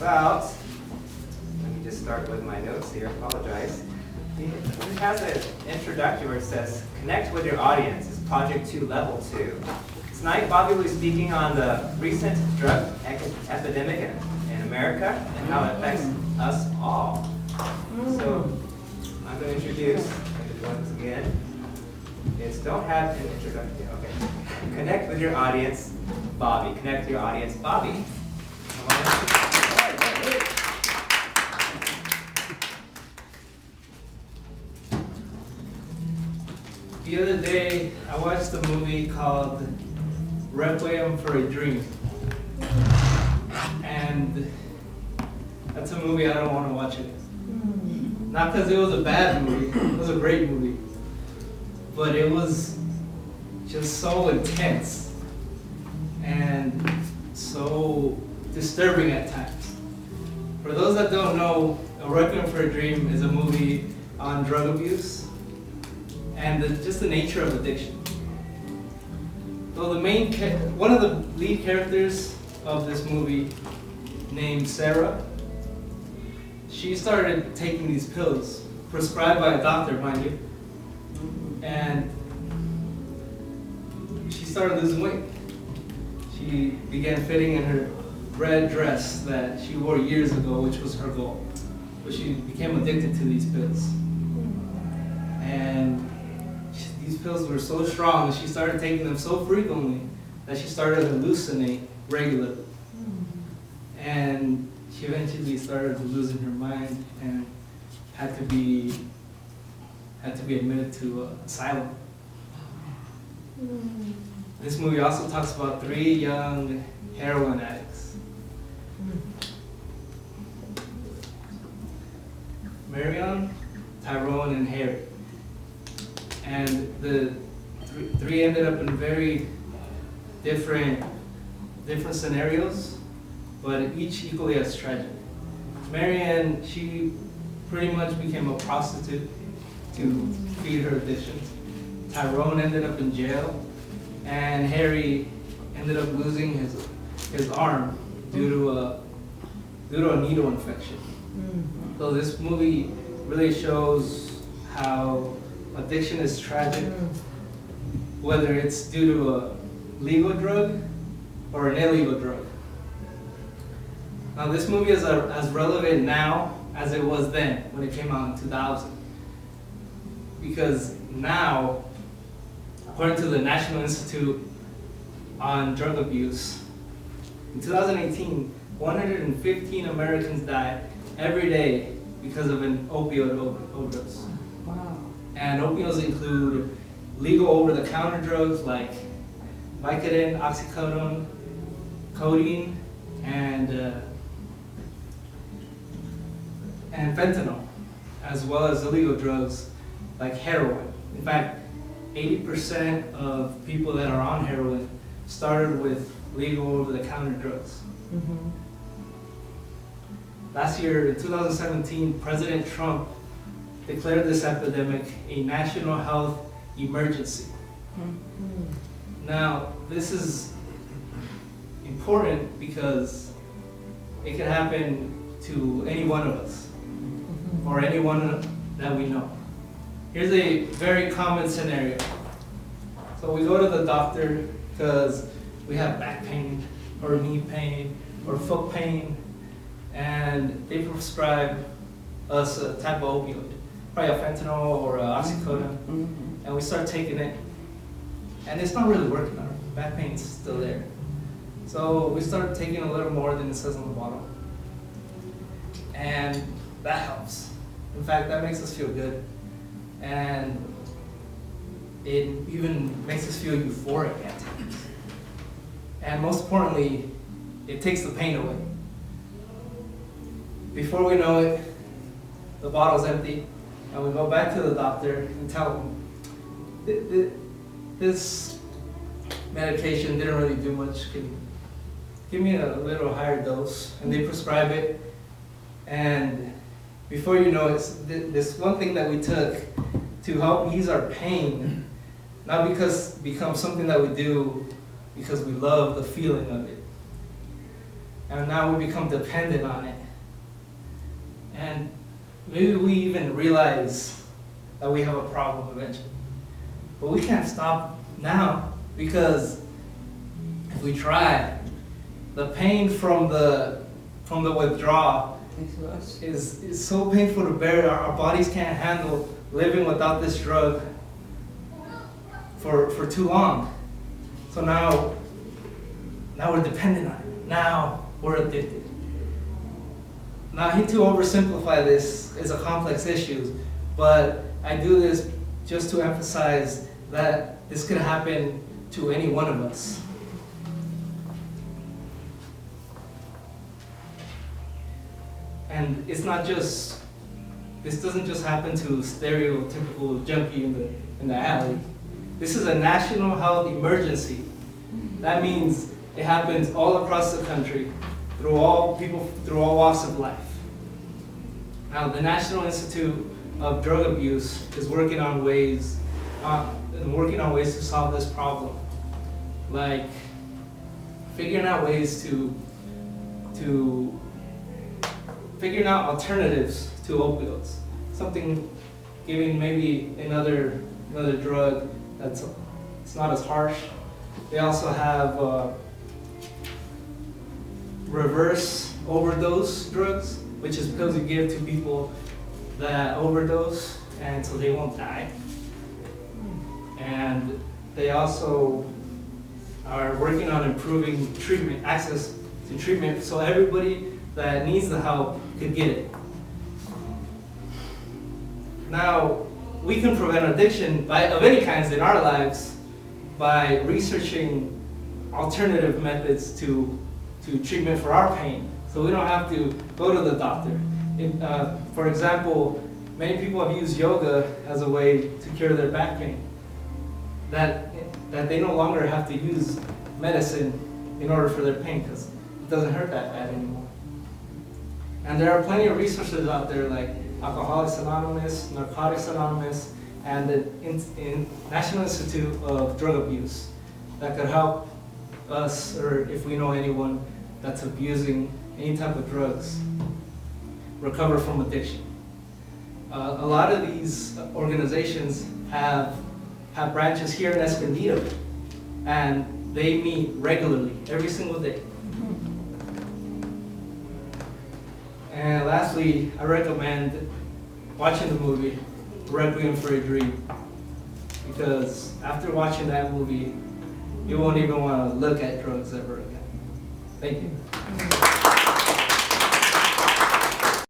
about, let me just start with my notes here, apologize. It has an introductory where it says, connect with your audience. It's Project 2, Level 2. Tonight, Bobby will be speaking on the recent drug epidemic in America and how it affects us all. So, I'm going to introduce, once again, it's don't have an introduction. Okay. Connect with your audience, Bobby. Connect with your audience, Bobby. The other day, I watched a movie called Requiem for a Dream. And that's a movie I don't want to watch it. Not because it was a bad movie, it was a great movie. But it was just so intense and so disturbing at times. For those that don't know, A Requiem for a Dream is a movie on drug abuse and just the nature of addiction. So one of the lead characters of this movie, named Sarah, she started taking these pills, prescribed by a doctor, mind you, and she started losing weight. She began fitting in her red dress that she wore years ago, which was her goal. But she became addicted to these pills. And these pills were so strong that she started taking them so frequently that she started to hallucinate regularly. And she eventually started losing her mind and had to be admitted to an asylum. This movie also talks about 3 young heroin addicts. Marion, Tyrone, and Harry. And the three ended up in very different scenarios, but each equally as tragic. Marion, she pretty much became a prostitute to feed her addictions. Tyrone ended up in jail, and Harry ended up losing his arm due to a needle infection. So this movie really shows how addiction is tragic, whether it's due to a legal drug or an illegal drug. Now this movie is as relevant now as it was then when it came out in 2000. Because now, according to the National Institute on Drug Abuse, in 2018, 115 Americans died every day because of an opioid overdose. Wow. And opioids include legal over-the-counter drugs like Vicodin, oxycodone, codeine, and fentanyl, as well as illegal drugs like heroin. In fact, 80% of people that are on heroin started with legal over-the-counter drugs. Last year, in 2017, President Trump declared this epidemic a national health emergency. Now, this is important because it can happen to any one of us or anyone that we know. Here's a very common scenario. So we go to the doctor because we have back pain or knee pain or foot pain, and they prescribe us a type of opioid, probably a fentanyl or oxycodone, and we start taking it, and it's not really working. Our back pain's still there. So we start taking a little more than it says on the bottle, and that helps. In fact, that makes us feel good, and it even makes us feel euphoric at times. And most importantly, it takes the pain away. Before we know it, the bottle's empty, and we go back to the doctor and tell him, this medication didn't really do much. Can you give me a little higher dose? And they prescribe it, and before you know it, this one thing that we took to help ease our pain, not because it becomes something that we do because we love the feeling of it. and now we become dependent on it. And maybe we even realize that we have a problem eventually. But we can't stop now, because if we try, the pain from the withdrawal is so painful to bear. Our bodies can't handle living without this drug for too long. So now we're dependent on it. Now we're addicted. Now, I hate to oversimplify this. It's a complex issue, but I do this just to emphasize that this could happen to any one of us. And it's not just, this doesn't just happen to stereotypical junkie in the alley. This is a national health emergency. That means it happens all across the country, through all people, through all walks of life. Now, the National Institute of Drug Abuse is working on ways to solve this problem, like figuring out ways to figuring out alternatives to opioids. Something, giving maybe another drug it's not as harsh. They also have reverse overdose drugs, which is pills you give to people that overdose, and so they won't die. And they also are working on improving treatment, access to treatment, so everybody that needs the help could get it. Now, we can prevent addiction of any kinds in our lives by researching alternative methods to treatment for our pain, so we don't have to go to the doctor. For example, many people have used yoga as a way to cure their back pain. That they no longer have to use medicine in order for their pain, because it doesn't hurt that bad anymore. And there are plenty of resources out there, like Alcoholics Anonymous, Narcotics Anonymous, and the National Institute of Drug Abuse, that could help us, or if we know anyone that's abusing any type of drugs, recover from addiction. A lot of these organizations have branches here in Escondido, and they meet regularly, every single day. And lastly, I recommend watching the movie Requiem for a Dream, because after watching that movie, you won't even want to look at drugs ever again. Thank you.